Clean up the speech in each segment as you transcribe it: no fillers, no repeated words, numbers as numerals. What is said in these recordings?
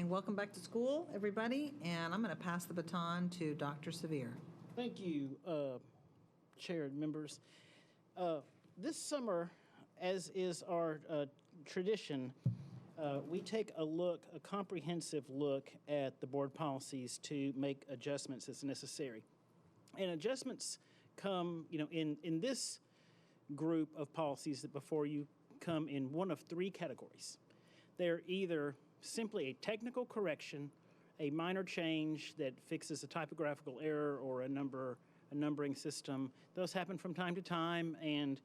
saying welcome back to school, everybody, and I'm going to pass the baton to Dr. Severe. Thank you, Chair and members. This summer, as is our tradition, we take a comprehensive look at the board policies to make adjustments as necessary. And adjustments come, in this group of policies that before you come in one of three categories. They're either simply a technical correction, a minor change that fixes a typographical error or a numbering system. Those happen from time to time and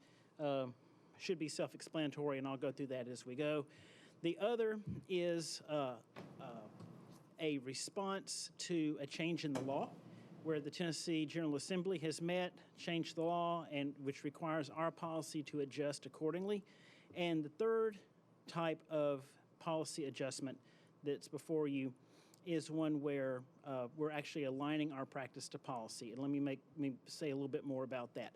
should be self-explanatory, and I'll go through that as we go. The other is a response to a change in the law, where the Tennessee General Assembly has met, changed the law, and which requires our policy to adjust accordingly. And the third type of policy adjustment that's before you is one where we're actually aligning our practice to policy. And let me say a little bit more about that.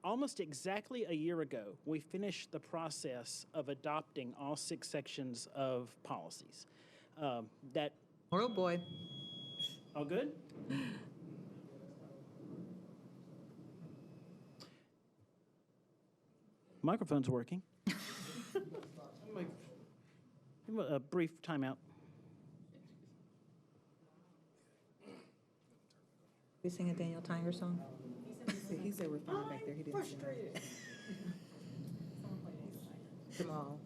Almost exactly a year ago, we finished the process of adopting all 6 sections of policies. Oh boy. All good? Microphone's working. Give a brief timeout. You sing a Daniel Tiger song? He said we're fine back there. He didn't say that. Come on.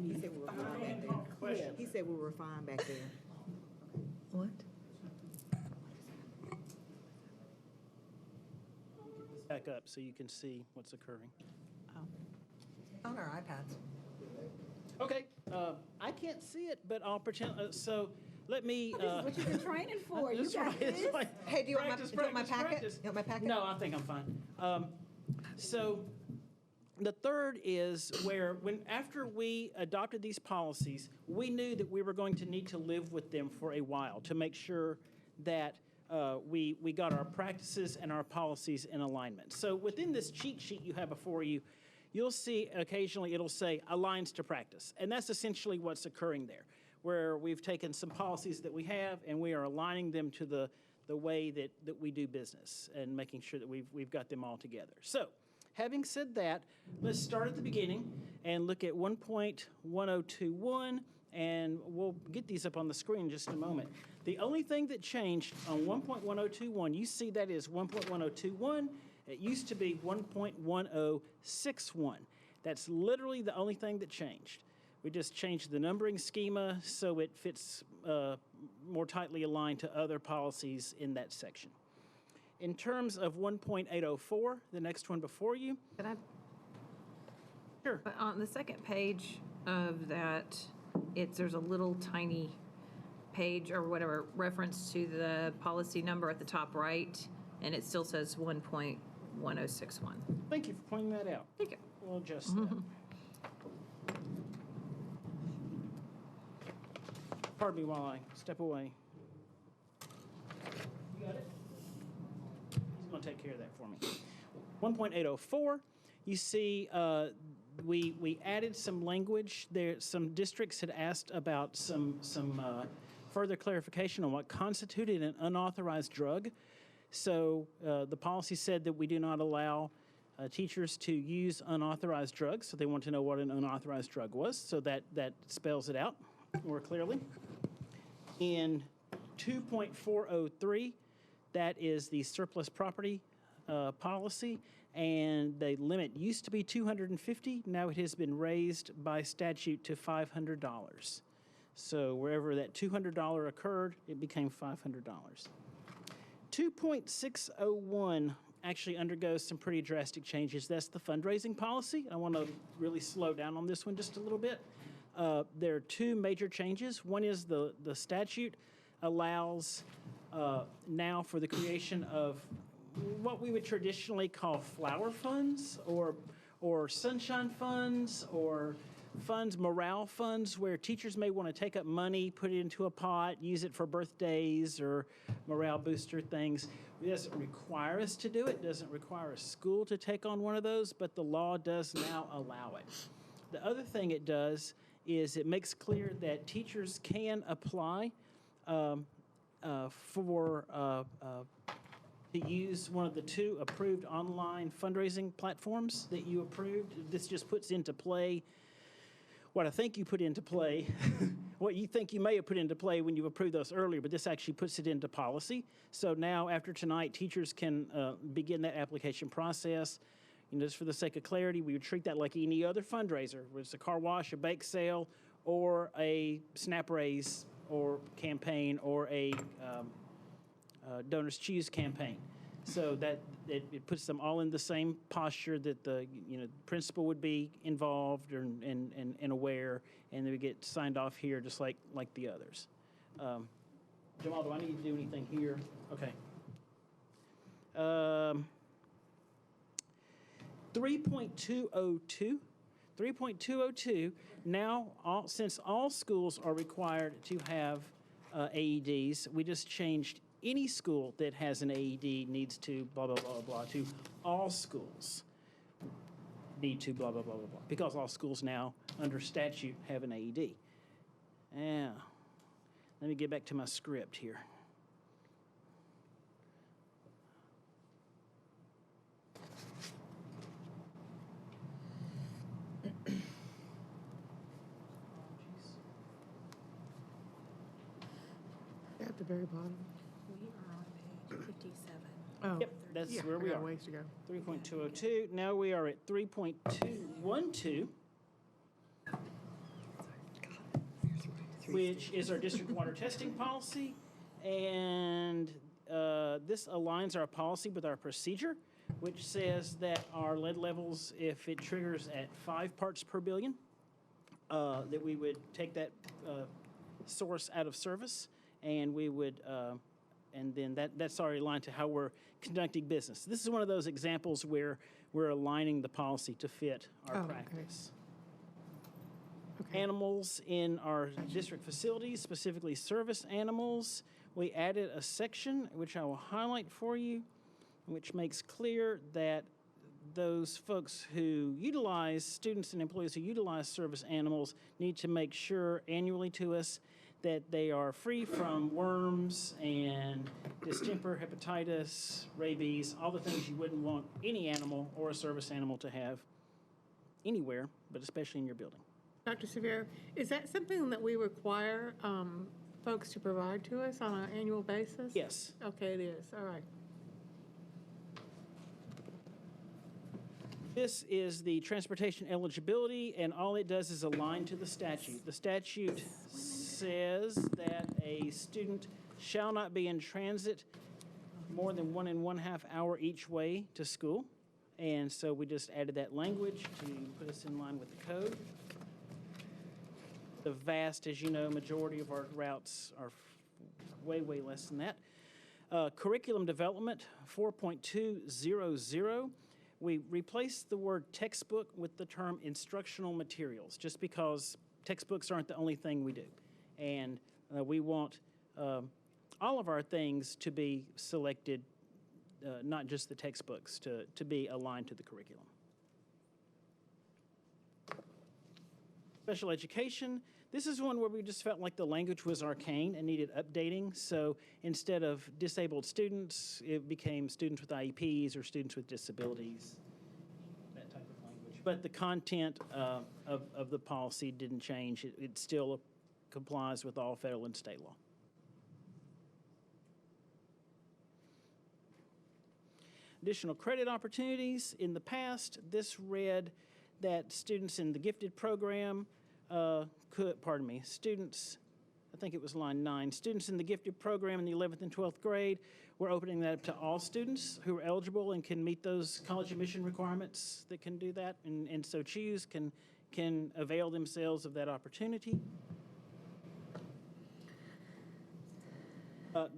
He said we were fine back there. He said we were fine back there. What? Back up so you can see what's occurring. On our iPads. Okay, I can't see it, but I'll pretend. So let me. This is what you've been training for. You got this. Hey, do you want my packet? You want my packet? No, I think I'm fine. So the third is where after we adopted these policies, we knew that we were going to need to live with them for a while to make sure that we got our practices and our policies in alignment. So within this cheat sheet you have before you, you'll see occasionally it'll say aligns to practice. And that's essentially what's occurring there, where we've taken some policies that we have and we are aligning them to the way that we do business and making sure that we've got them all together. So having said that, let's start at the beginning and look at 1.1021, and we'll get these up on the screen in just a moment. The only thing that changed on 1.1021, you see that is 1.1021. It used to be 1.1061. That's literally the only thing that changed. We just changed the numbering schema so it fits more tightly aligned to other policies in that section. In terms of 1.804, the next one before you. Could I? Sure. On the second page of that, there's a little tiny page or whatever reference to the policy number at the top right, and it still says 1.1061. Thank you for pointing that out. Thank you. We'll adjust that. Pardon me while I step away. You got it? He's going to take care of that for me. 1.804, you see we added some language there. Some districts had asked about some further clarification on what constituted an unauthorized drug. So the policy said that we do not allow teachers to use unauthorized drugs, so they want to know what an unauthorized drug was, so that spells it out more clearly. In 2.403, that is the surplus property policy, and the limit used to be $250. Now it has been raised by statute to $500. So wherever that $200 occurred, it became $500. 2.601 actually undergoes some pretty drastic changes. That's the fundraising policy. I want to really slow down on this one just a little bit. There are 2 major changes. One is the statute allows now for the creation of what we would traditionally call flower funds or sunshine funds or funds, morale funds, where teachers may want to take up money, put it into a pot, use it for birthdays or morale booster things. It doesn't require us to do it. It doesn't require a school to take on one of those, but the law does now allow it. The other thing it does is it makes clear that teachers can apply for to use one of the 2 approved online fundraising platforms that you approved. This just puts into play what I think you put into play, what you think you may have put into play when you approved those earlier, but this actually puts it into policy. So now, after tonight, teachers can begin that application process. Just for the sake of clarity, we would treat that like any other fundraiser, whether it's a car wash, a bake sale, or a SNAP raise or campaign, or a Donors Choose campaign. So that it puts them all in the same posture, that the principal would be involved and aware, and they would get signed off here just like the others. Jamal, do I need to do anything here? Okay. 3.202. Now, since all schools are required to have AEDs, we just changed any school that has an AED needs to blah, blah, blah, blah, to all schools need to blah, blah, blah, blah, blah, because all schools now, under statute, have an AED. Now, let me get back to my script here. At the very bottom. We are on page 57. Oh. Yep, that's Yeah, where I we got are. ways to go. 3.202. Now we are at 3.212, which is our district water testing policy. And this aligns our policy with our procedure, which says that our lead levels, if it triggers at 5 parts per billion, that we would take that source out of service, and we would, and then that's already aligned to how we're conducting business. This is one of those examples where we're aligning the policy to fit our Oh, okay. practice. Okay. Animals in our district facilities, specifically service animals, we added a section, which I will highlight for you, which makes clear that those folks who utilize, students and employees who utilize service animals, need to make sure annually to us that they are free from worms and distemper, hepatitis, rabies, all the things you wouldn't want any animal or a service animal to have anywhere, but especially in your building. Dr. Sevier, is that something that we require folks to provide to us on an annual basis? Yes. Okay, it is, all right. This is the transportation eligibility, and all it does is align to the statute. The statute says that a student shall not be in transit more than 1.5 hours each way to school. And so we just added that language to put us in line with the code. The vast, as you know, majority of our routes are way, way less than that. Curriculum development, 4.200. We replaced the word textbook with the term instructional materials, just because textbooks aren't the only thing we do. And we want all of our things to be selected, not just the textbooks, to be aligned to the curriculum. Special education, this is one where we just felt like the language was arcane and needed updating. So instead of disabled students, it became students with IEPs or students with disabilities, that type of language. But the content of the policy didn't change. It still complies with all federal and state law. Additional credit opportunities. In the past, this read that students in the gifted program students, I think it was line 9, students in the gifted program in the 11th and 12th grade, we're opening that up to all students who are eligible and can meet those college admission requirements that can do that, and so choose, can avail themselves of that opportunity.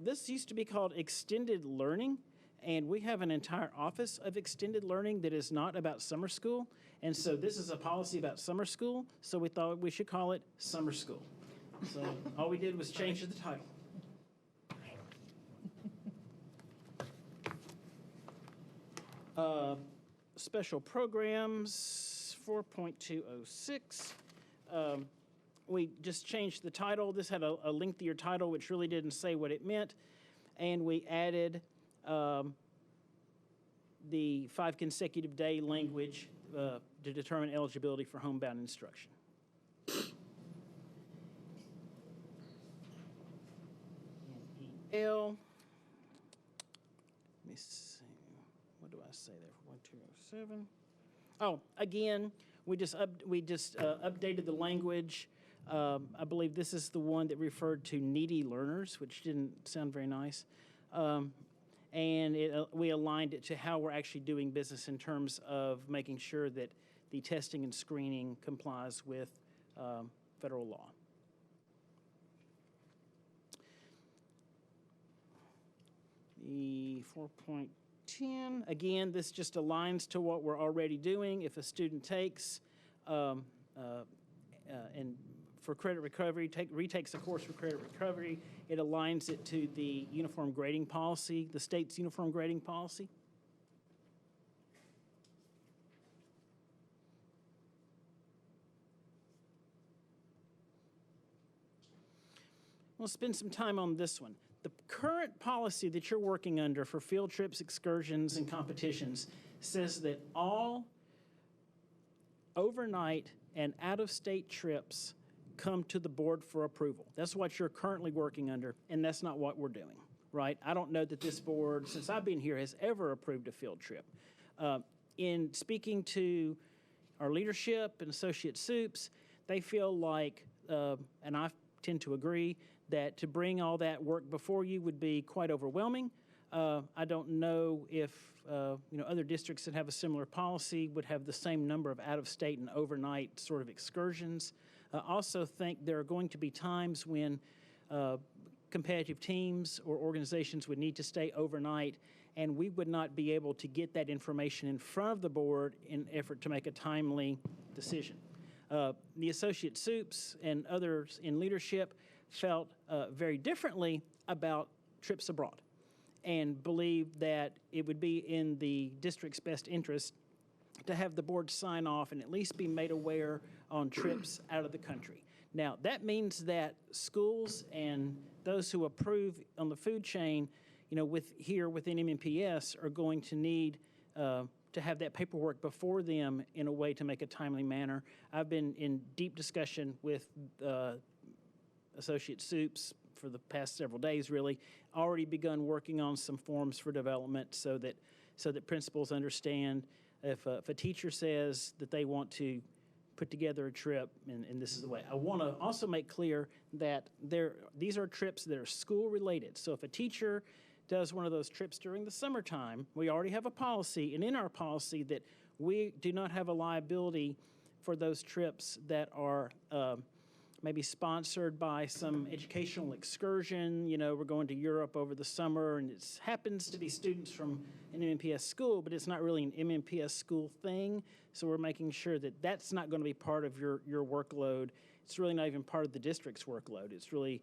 This used to be called extended learning, and we have an entire office of extended learning that is not about summer school. And so this is a policy about summer school, so we thought we should call it summer school. So all we did was change the title. Special programs, 4.206. We just changed the title. This had a lengthier title, which really didn't say what it meant. And we added the 5 consecutive day language to determine eligibility for homebound instruction. L. Let me see. What do I say there for 1207? Oh, again, we just updated the language. I believe this is the one that referred to needy learners, which didn't sound very nice. And we aligned it to how we're actually doing business in terms of making sure that the testing and screening complies with federal law. The 4.10, again, this just aligns to what we're already doing. If a student takes and for credit recovery, retakes a course for credit recovery, it aligns it to the uniform grading policy, the state's uniform grading policy. We'll spend some time on this one. The current policy that you're working under for field trips, excursions, and competitions says that all overnight and out-of-state trips come to the board for approval. That's what you're currently working under, and that's not what we're doing, right? I don't know that this board, since I've been here, has ever approved a field trip. In speaking to our leadership and Associate Soups, they feel like, and I tend to agree, that to bring all that work before you would be quite overwhelming. I don't know if other districts that have a similar policy would have the same number of out-of-state and overnight sort of excursions. I also think there are going to be times when competitive teams or organizations would need to stay overnight, and we would not be able to get that information in front of the board in effort to make a timely decision. The Associate Soups and others in leadership felt very differently about trips abroad and believed that it would be in the district's best interest to have the board sign off and at least be made aware on trips out of the country. Now, that means that schools and those who approve on the food chain, within MNPS are going to need to have that paperwork before them in a way to make a timely manner. I've been in deep discussion with Associate Soups for the past several days, really, already begun working on some forms for development so that principals understand if a teacher says that they want to put together a trip, and this is the way. I want to also make clear that these are trips that are school related. So if a teacher does one of those trips during the summertime, we already have a policy, and in our policy that we do not have a liability for those trips that are maybe sponsored by some educational excursion. We're going to Europe over the summer, and it happens to be students from an MNPS school, but it's not really an MNPS school thing. So we're making sure that that's not going to be part of your workload. It's really not even part of the district's workload. It's really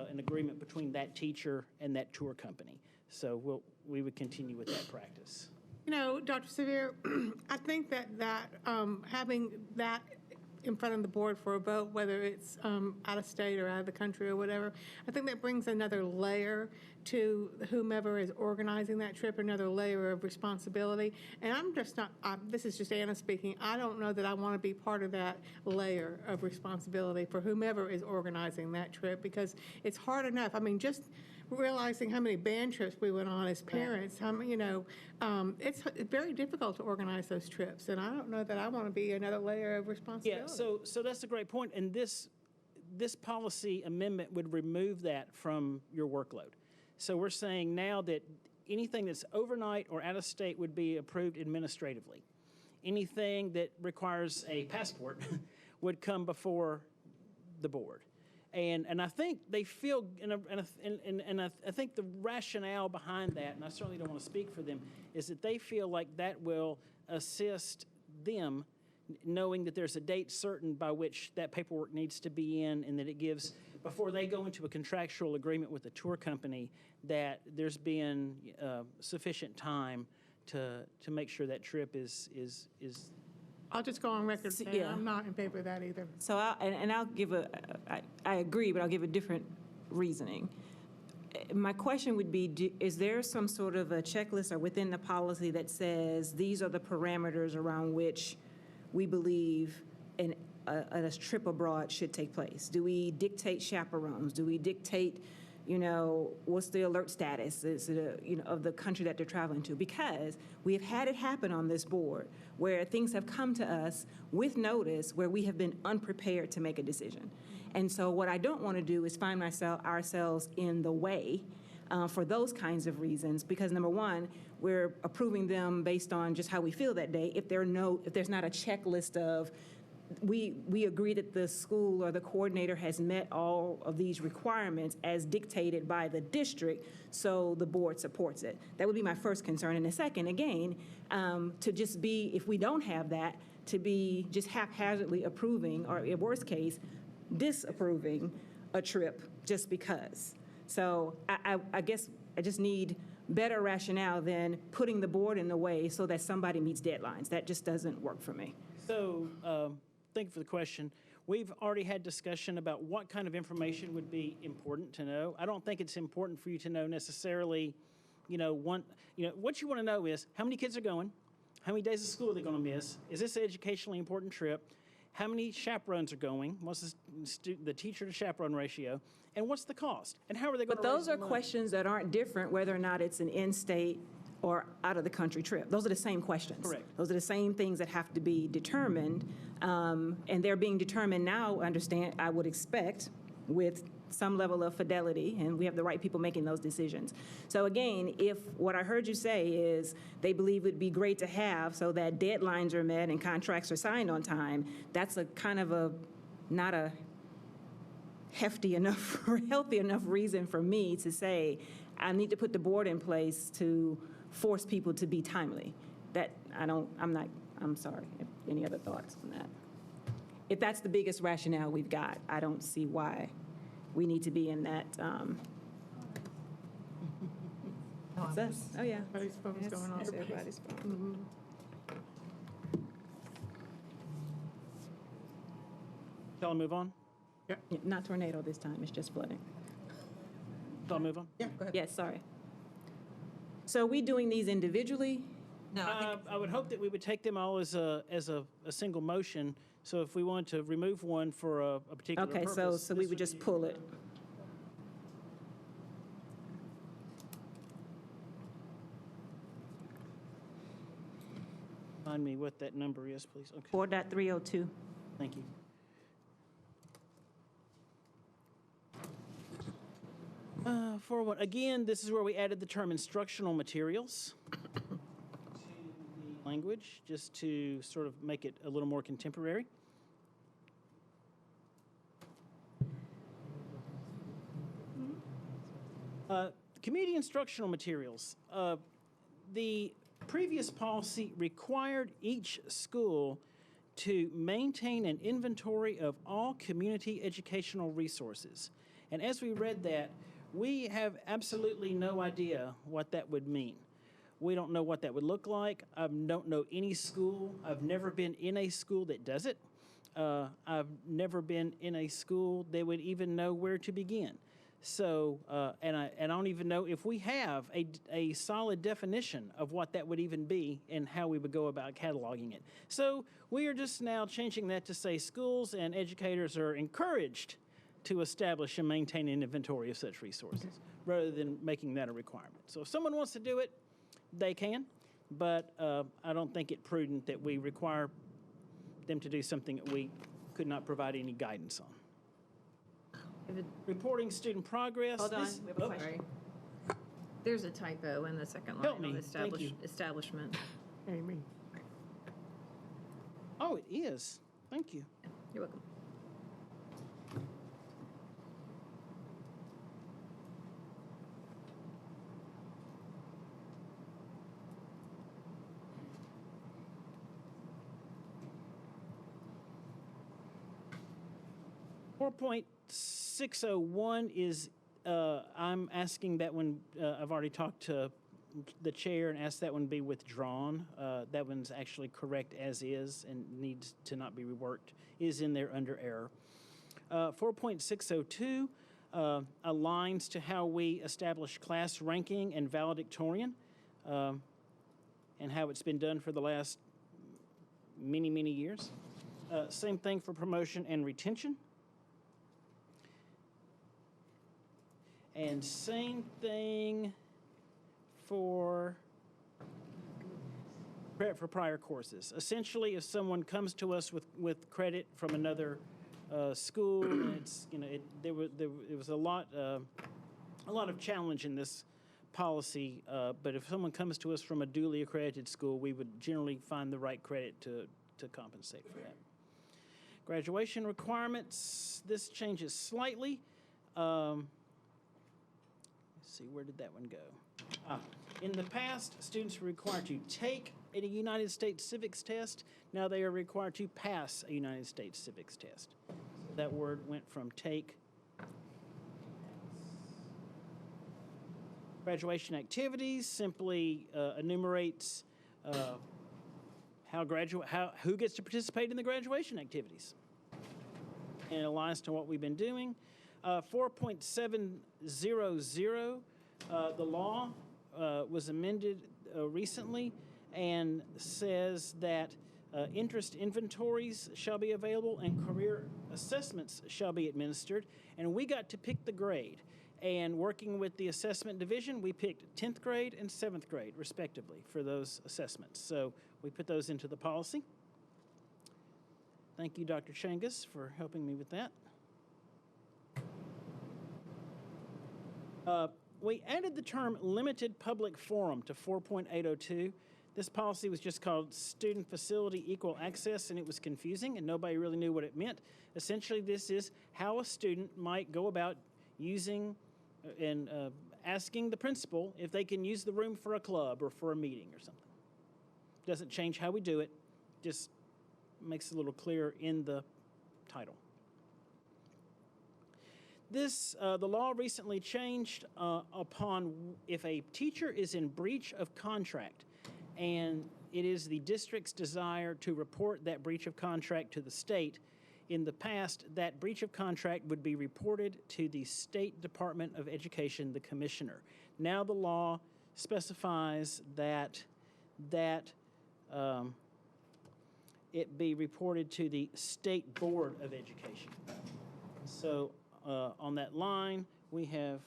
an agreement between that teacher and that tour company. So we would continue with that practice. Dr. Sevier, I think that having that in front of the board for a vote, whether it's out of state or out of the country or whatever, I think that brings another layer to whomever is organizing that trip, another layer of responsibility. And I'm just not, this is just Anna speaking, I don't know that I want to be part of that layer of responsibility for whomever is organizing that trip, because it's hard enough. I mean, just realizing how many band trips we went on as parents, it's very difficult to organize those trips, and I don't know that I want to be another layer of responsibility. Yeah, so that's a great point, and this policy amendment would remove that from your workload. So we're saying now that anything that's overnight or out of state would be approved administratively. Anything that requires a passport would come before the board. And I think they feel, and I think the rationale behind that, and I certainly don't want to speak for them, is that they feel like that will assist them knowing that there's a date certain by which that paperwork needs to be in, and that it gives, before they go into a contractual agreement with the tour company, that there's been sufficient time to make sure that trip is I'll just go on record saying yeah. I'm not in favor of that either. So I'll give I agree, but I'll give a different reasoning. My question would be, is there some sort of a checklist or within the policy that says these are the parameters around which we believe a trip abroad should take place? Do we dictate chaperones? Do we dictate, what's the alert status of the country that they're traveling to? Because we have had it happen on this board where things have come to us with notice where we have been unprepared to make a decision. And so what I don't want to do is find ourselves in the way for those kinds of reasons, because number one, we're approving them based on just how we feel that day. If there's not a checklist of we agree that the school or the coordinator has met all of these requirements as dictated by the district, so the board supports it. That would be my first concern. And the second, again, to just be, if we don't have that, to be just haphazardly approving, or in worst case, disapproving a trip just because. So I guess I just need better rationale than putting the board in the way so that somebody meets deadlines. That just doesn't work for me. So, thank you for the question. We've already had discussion about what kind of information would be important to know. I don't think it's important for you to know necessarily, what you want to know is how many kids are going, how many days of school are they going to miss, is this an educationally important trip, how many chaperones are going, what's the teacher to chaperone ratio, and what's the cost, and how are they going to But those are questions that aren't different whether or not it's an in-state or out-of-the-country trip. Those are the same questions. Correct. Those are the same things that have to be determined, and they're being determined now, I would expect, with some level of fidelity, and we have the right people making those decisions. So again, if what I heard you say is they believe it would be great to have so that deadlines are met and contracts are signed on time, that's a kind of not a hefty enough or healthy enough reason for me to say I need to put the board in place to force people to be timely. I'm sorry. Any other thoughts on that? If that's the biggest rationale we've got, I don't see why we need to be in that. What's this? Oh, yeah. Everybody's phone's going off. Everybody's phone. Shall I move on? Yeah, not tornado this time, it's just flooding. Shall I move on? Yeah, go ahead. Yes, sorry. So are we doing these individually? No, I think I would hope that we would take them all as a single motion. So if we want to remove one for a particular Okay, purpose. so we would just pull it. Remind me what that number is, please. Okay, 4.302. thank you. For what? Again, this is where we added the term instructional materials to the language, just to sort of make it a little more contemporary. Community instructional materials. The previous policy required each school to maintain an inventory of all community educational resources. And as we read that, we have absolutely no idea what that would mean. We don't know what that would look like. I don't know any school. I've never been in a school that does it. I've never been in a school that would even know where to begin. So, and I don't even know if we have a solid definition of what that would even be and how we would go about cataloging it. So we are just now changing that to say schools and educators are encouraged to establish and maintain an inventory of such resources, rather than making that a requirement. So if someone wants to do it, they can, but I don't think it prudent that we require them to do something that we could not provide any guidance on. Reporting student progress. Hold on, This- we have a oh, question. There's a typo in the second line. Help me, on thank you. Establishment. Amy. Oh, it is. Thank you. You're welcome. Four 4.601 is, I'm asking that when, I've already talked to the chair and ask that one be withdrawn. That one's actually correct as is and needs to not be reworked, is in there under error. 4.602 aligns to how we establish class ranking and valedictorian, and how it's been done for the last many, many years. Same thing for promotion and retention. And same thing for prior courses. Essentially, if someone comes to us with credit from another school, and it's, there was a lot of challenge in this policy, but if someone comes to us from a duly accredited school, we would generally find the right credit to compensate for that. Graduation requirements, this changes slightly. Let's see, where did that one go? In the past, students were required to take a United States civics test. Now they are required to pass a United States civics test. That word went from take. Graduation activities simply enumerates who gets to participate in the graduation activities. And it aligns to what we've been doing. 4.700, the law was amended recently and says that interest inventories shall be available and career assessments shall be administered. And we got to pick the grade. And working with the assessment division, we picked 10th grade and 7th grade, respectively, for those assessments. So we put those into the policy. Thank you, Dr. Changus, for helping me with that. We added the term limited public forum to 4.802. This policy was just called Student Facility Equal Access, and it was confusing, and nobody really knew what it meant. Essentially, this is how a student might go about using and asking the principal if they can use the room for a club or for a meeting or something. Doesn't change how we do it, just makes it a little clearer in the title. This, the law recently changed upon if a teacher is in breach of contract and it is the district's desire to report that breach of contract to the state. In the past, that breach of contract would be reported to the State Department of Education, the commissioner. Now the law specifies that it be reported to the State Board of Education. So on that line, we have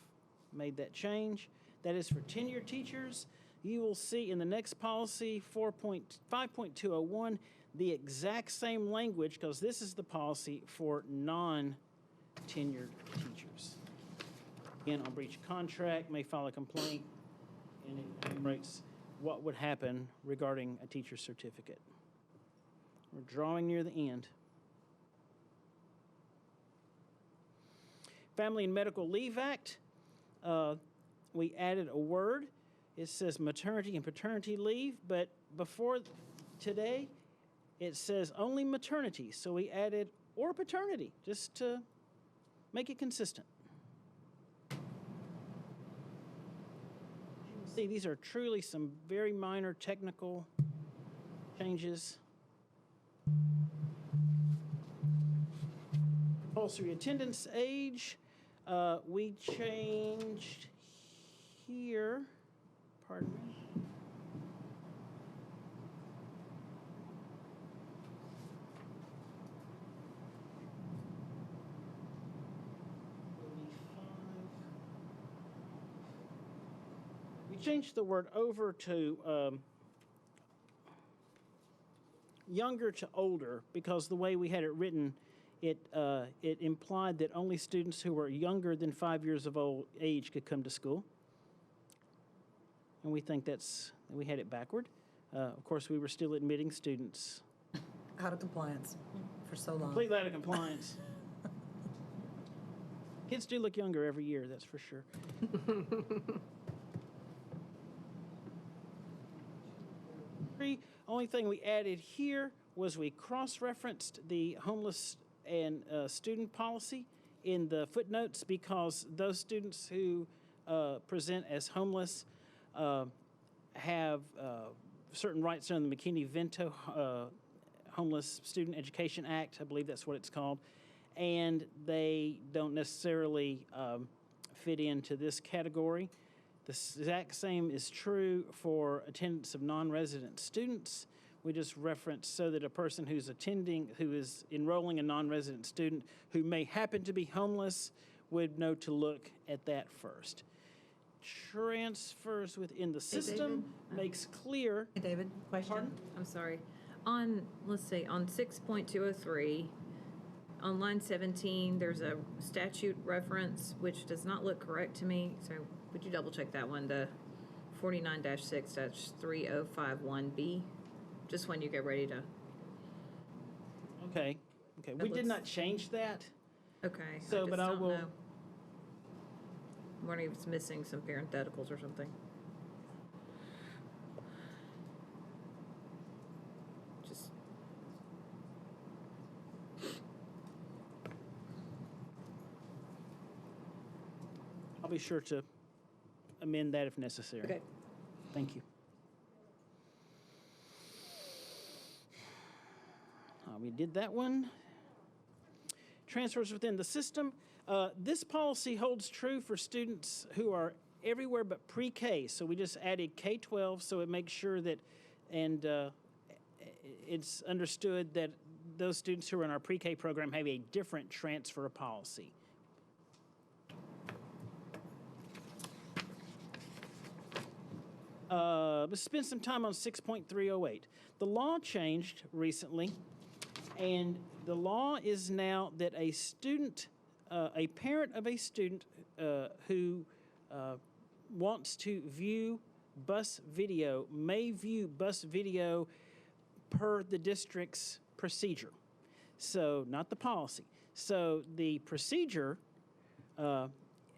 made that change. That is for tenured teachers. You will see in the next policy, 5.201, the exact same language, because this is the policy for non-tenured teachers. Again, on breach of contract, may file a complaint, and it enumerates what would happen regarding a teacher's certificate. We're drawing near the end. Family and Medical Leave Act, we added a word. It says maternity and paternity leave, but before today, it says only maternity. So we added or paternity just to make it consistent. You can see these are truly some very minor technical changes. Compulsory attendance age, we changed here, pardon me. We changed the word over to younger to older because the way we had it written, it implied that only students who were younger than 5 years of age could come to school. And we think we had it backward. Of course, we were still admitting students. Out of compliance for so long. Completely out of compliance. Kids do look younger every year, that's for sure. Only thing we added here was we cross-referenced the homeless and student policy in the footnotes because those students who present as homeless have certain rights under the McKinney-Vento Homeless Student Education Act. I believe that's what it's called. And they don't necessarily fit into this category. The exact same is true for attendance of non-resident students. We just reference so that a person who is enrolling a non-resident student who may happen to be homeless would know to look at that first. Transfers within the system makes clear. Hey, David, question? I'm sorry. On, let's see, on 6.203, on line 17, there's a statute reference, which does not look correct to me. So would you double check that one, the 49-6-3051B? Just when you get ready to, Okay, okay. We did not change that. okay. So, but I don't will- know. I'm wondering if it's missing some parentheticals or something. Just, I'll be sure to amend that if necessary. okay. Thank you. We did that one. Transfers within the system. This policy holds true for students who are everywhere but pre-K. So we just added K-12, so it makes sure that, and it's understood that those students who are in our pre-K program have a different transfer policy. Let's spend some time on 6.308. The law changed recently, and the law is now that a student, a parent of a student who wants to view bus video may view bus video per the district's procedure. So, not the policy. So, the procedure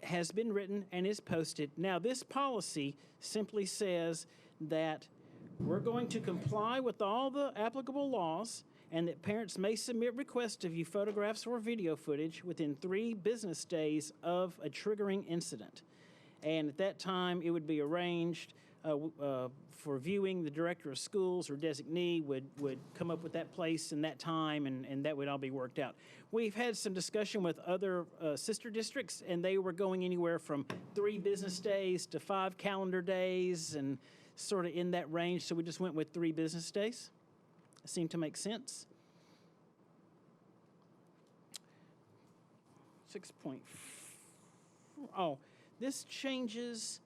has been written and is posted. Now, this policy simply says that we're going to comply with all the applicable laws and that parents may submit requests to view photographs or video footage within 3 business days of a triggering incident. And at that time, it would be arranged for viewing. The director of schools or designee would come up with that place and that time, and that would all be worked out. We've had some discussion with other sister districts, and they were going anywhere from 3 business days to 5 calendar days and sort of in that range, so we just went with 3 business days. It seemed to make sense. 6.4. Oh, this changes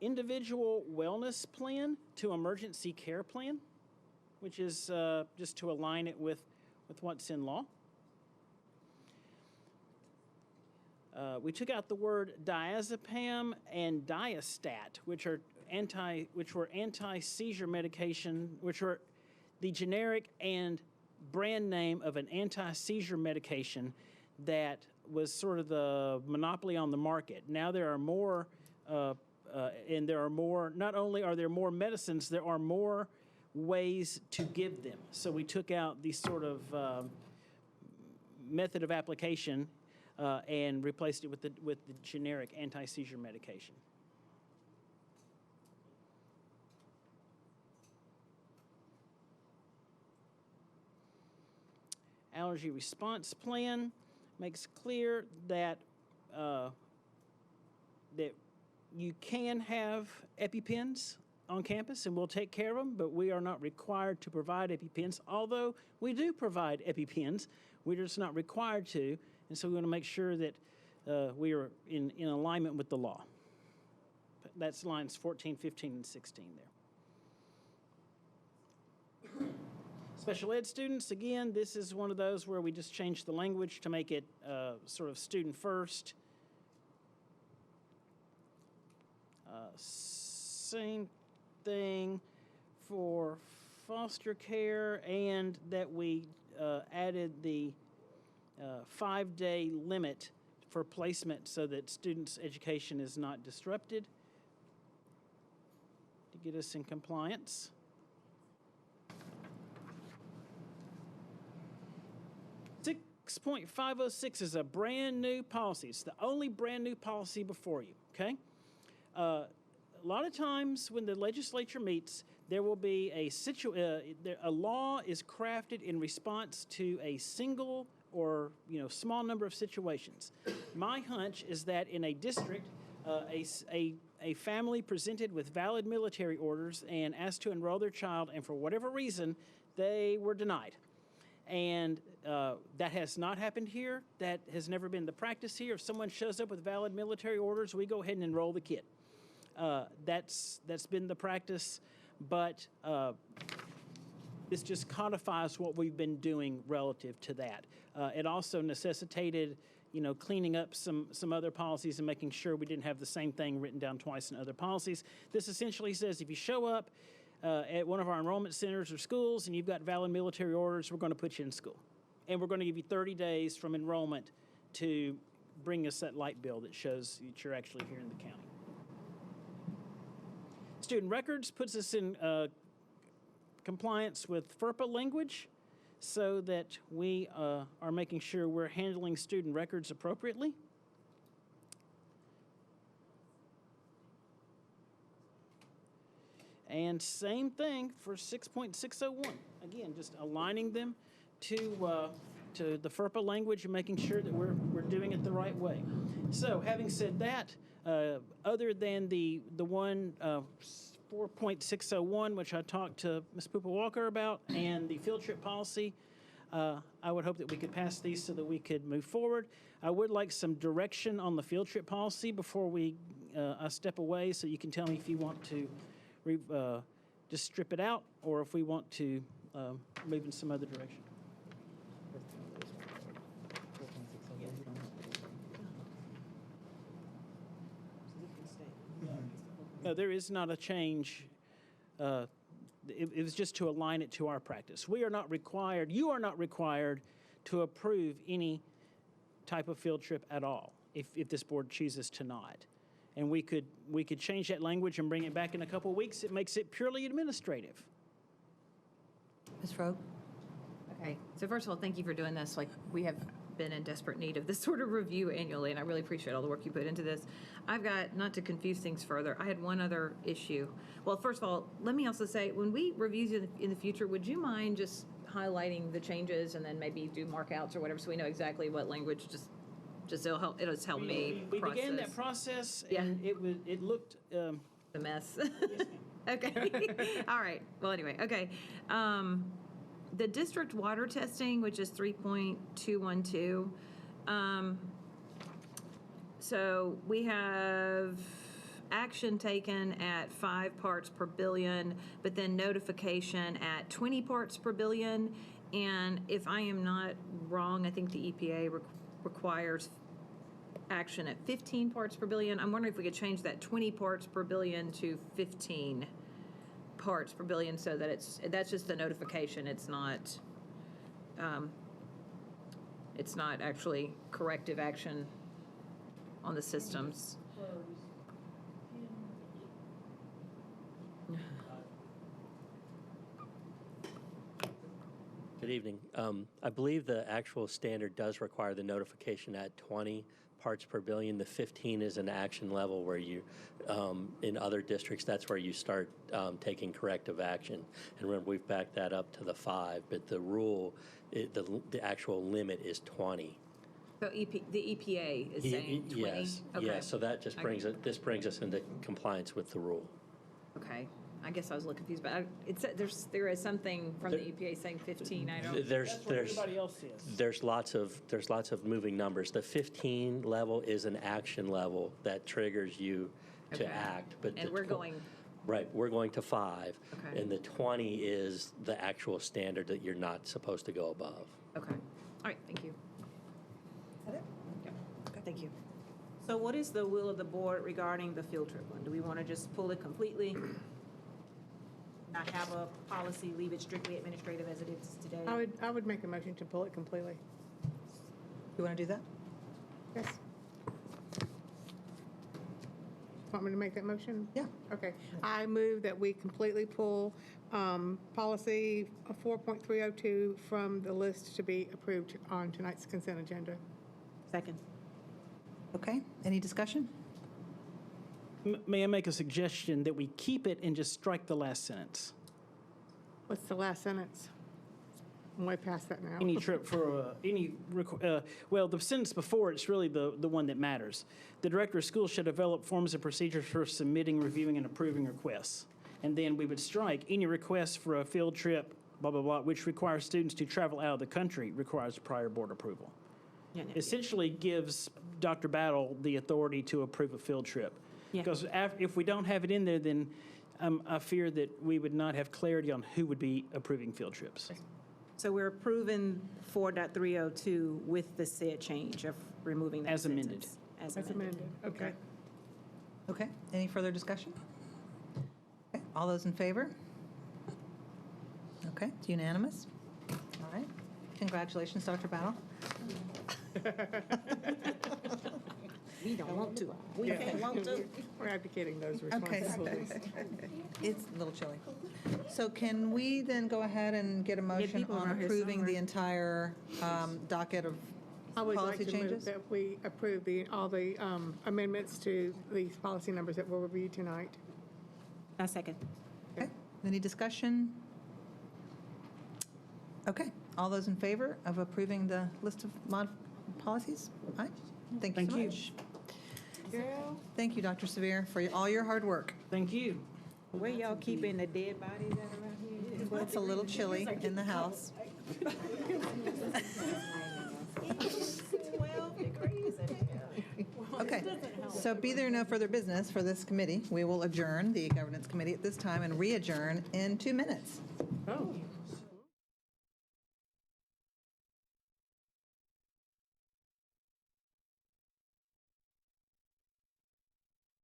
individual wellness plan to emergency care plan, which is just to align it with what's in law. We took out the word diazepam and diastat, which were anti-seizure medication, which were the generic and brand name of an anti-seizure medication that was sort of the monopoly on the market. Now there are more, and there are more, not only are there more medicines, there are more ways to give them. So we took out the sort of method of application and replaced it with the generic anti-seizure medication. Allergy response plan makes clear that that you can have EpiPens on campus, and we'll take care of them, but we are not required to provide EpiPens, although we do provide EpiPens. We're just not required to, and so we want to make sure that we are in alignment with the law. That's lines 14, 15, and 16 there. Special ed students, again, this is one of those where we just changed the language to make it sort of student first. Same thing for foster care, and that we added the 5-day limit for placement so that students' education is not disrupted to get us in compliance. Six 6.506 is a brand new policy. It's the only brand new policy before you, okay? lot of times when the legislature meets, there will be a law is crafted in response to a single or small number of situations. My hunch is that in a district, a family presented with valid military orders and asked to enroll their child, and for whatever reason, they were denied. And that has not happened here. That has never been the practice here. If someone shows up with valid military orders, we go ahead and enroll the kid. That's been the practice, but this just codifies what we've been doing relative to that. It also necessitated, cleaning up some other policies and making sure we didn't have the same thing written down twice in other policies. This essentially says if you show up at one of our enrollment centers or schools and you've got valid military orders, we're going to put you in school. And we're going to give you 30 days from enrollment to bring us that light bill that shows that you're actually here in the county. Student records puts us in compliance with FERPA language so that we are making sure we're handling student records appropriately. And same thing for 6.601. Again, just aligning them to the FERPA language and making sure that we're doing it the right way. So having said that, other than the one 4.601, which I talked to Ms. Poopa Walker about, and the field trip policy, I would hope that we could pass these so that we could move forward. I would like some direction on the field trip policy before I step away, so you can tell me if you want to just strip it out or if we want to move in some other direction. No, there is not a change. It was just to align it to our practice. We are not required, you are not required to approve any type of field trip at all if this board chooses to not. And we could change that language and bring it back in a couple of weeks. It makes it purely administrative. Ms. Frobe? Okay, so first of all, thank you for doing this. Like, we have been in desperate need of this sort of review annually, and I really appreciate all the work you put into this. I've got, not to confuse things further, I had one other issue. Well, first of all, let me also say, when we review in the future, would you mind just highlighting the changes and then maybe do markouts or whatever so we know exactly what language, just it'll help me We process. began that process, Yeah. and it looked A mess. Okay. All right. Well, anyway, okay. The district water testing, which is 3.212. So we have action taken at 5 parts per billion, but then notification at 20 parts per billion. And if I am not wrong, I think the EPA requires action at 15 parts per billion. I'm wondering if we could change that 20 parts per billion to 15 parts per billion so that that's just the notification. It's not actually corrective action on the systems. Good evening. I believe the actual standard does require the notification at 20 parts per billion. The 15 is an action level where you, in other districts, that's where you start taking corrective action. And remember, we've backed that up to the 5, but the rule, the actual limit is 20. So the EPA is saying 20? Yes, Okay. yes. So that just brings it. This brings us into compliance with the rule. Okay. I guess I was a little confused, but there is something from the EPA saying 15. I don't. that's what everybody else is. There's lots of moving numbers. The 15 level is an action level that triggers you to Okay. act. But And we're going. Right, we're going to 5, Okay. and the 20 is the actual standard that you're not supposed to go above. Okay. All right. Thank you. Is that it? Okay. Thank you. So what is the will of the board regarding the field trip one? Do we want to just pull it completely? Not have a policy, leave it strictly administrative as it is today? I would make a motion to pull it completely. You want to do that? Yes. Want me to make that motion? Yeah. Okay. I move that we completely pull policy 4.302 from the list to be approved on tonight's consent agenda. Second. Okay. Any discussion? May I make a suggestion that we keep it and just strike the last sentence? What's the last sentence? I'm way past that now. Any trip for, well, the sentence before, it's really the one that matters. The director of schools should develop forms and procedures for submitting, reviewing, and approving requests. And then we would strike, any request for a field trip, blah, blah, blah, which requires students to travel out of the country requires prior board approval. Essentially gives Dr. Battle the authority to approve a field trip. Yeah. Because if we don't have it in there, then I fear that we would not have clarity on who would be approving field trips. So we're approving 4.302 with the said change of removing that As amended. sentence. As That's amended. amended, okay. Okay, any further discussion? Okay, all those in favor? Okay, it's unanimous. All right, congratulations, Dr. Battle. We don't want to. We don't want to. We're advocating those Okay. responsibilities. It's a little chilly. So can we then go ahead and get a motion people on around here approving the somewhere. entire docket of I would like policy to move changes? that we approve all the amendments to these policy numbers that were reviewed tonight. A second. Okay, any discussion? Okay, all those in favor of approving the list of policies? Aye, thank you so Thank you. much. Thank you, Dr. Severe, for all your hard work. Thank you. Where y'all keeping the dead bodies at around here? It's a little chilly in the house. 12 degrees in here. Okay, so be there no further business for this committee. We will adjourn the governance committee at this time and re-adjourn in 2 minutes. Oh.